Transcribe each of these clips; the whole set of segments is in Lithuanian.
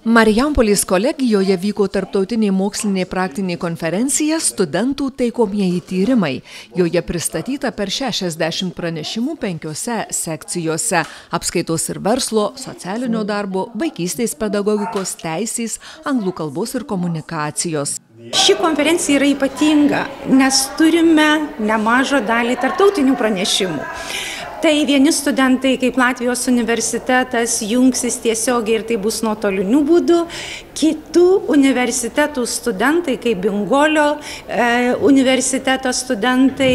Marijampolės kolegijoje vyko tarptautinė mokslinė praktinė konferencija Studentų taikomieji tyrimai. Joje pristatyta per 60 pranešimų 5 sekcijose – apskaitos ir verslo, socialinio darbo, vaikystės pedagogikos, teisės, anglų kalbos ir komunikacijos. Ši konferencija yra ypatinga, nes turime nemažą dalį tarptautinių pranešimų. Tai vieni studentai, kaip Latvijos universitetas, jungsis tiesiogiai ir tai bus nuotoliniu būdu. Kitų universitetų studentai, kaip Bingolio universiteto studentai,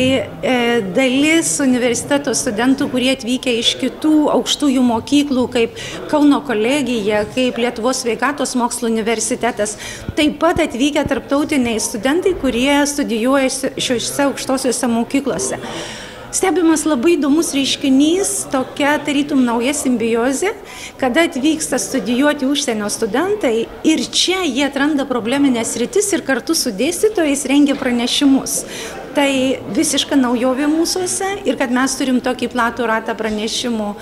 dalis universiteto studentų, kurie atvykę iš kitų aukštųjų mokyklų, kaip Kauno kolegija, kaip Lietuvos sveikatos mokslų universitetas, taip pat atvykę tarptautiniai studentai, kurie studijuoja šiuose aukštosiuose mokyklose. Stebimas labai įdomus reiškinys, tokia tarytum nauja simbiozė, kada atvyksta studijuoti užsienio studentai ir čia jie atranda probleminės sritis ir kartu su dėstytojais rengia pranešimus. Tai visiška naujovė mūsuose ir kad mes turim tokį platų ratą pranešimų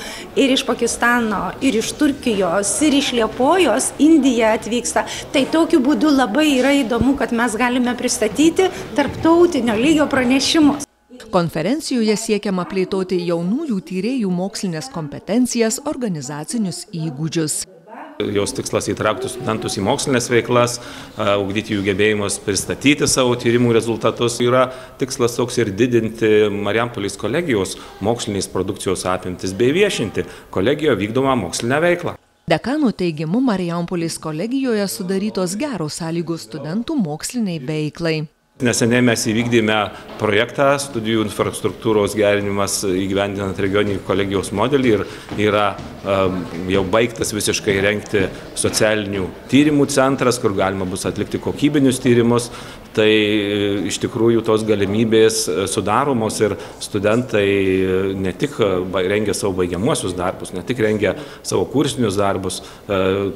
ir iš Pakistano, ir iš Turkijos, ir iš Liepojos, Indija atvyksta. Tai tokiu būdu labai yra įdomu, kad mes galime pristatyti tarptautinio lygio pranešimus. Konferencijoje siekiama plėtoti jaunųjų tyrėjų mokslinės kompetencijas, organizacinius įgūdžius. Jos tikslas įtraukti studentus į mokslinės veiklas, ugdyti jų gebėjimus pristatyti savo tyrimų rezultatus. Yra tikslas toks ir didinti Marijampolės kolegijos mokslinės produkcijos apimtis bei viešinti kolegijoje vykdomą mokslinę veiklą. Dekano teigimu, Marijampolės kolegijoje sudarytos geros sąlygos studentų moksliniai veiklai. Neseniai mes įvykdėme projektą studijų infrastruktūros gerinimas įgyvendinant regioninį kolegijos modelį ir yra jau baigtas visiškai rengti socialinių tyrimų centras, kur galima bus atlikti kokybinius tyrimus. Tai iš tikrųjų tos galimybės sudaromos ir studentai ne tik rengia savo baigiamuosius darbus, ne tik rengia savo kursinius darbus,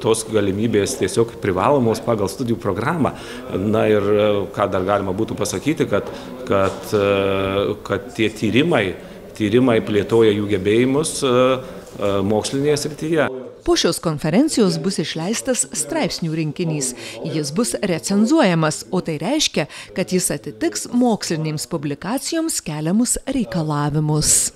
tos galimybės tiesiog privalomos pagal studijų programą. Na ir ką dar galima būtų pasakyti, kad tie tyrimai plėtoja jų gebėjimus mokslinėje srityje. Po šios konferencijos bus išleistas straipsnių rinkinys. Jis bus recenzuojamas, o tai reiškia, kad jis atitiks mokslinėms publikacijoms keliamus reikalavimus.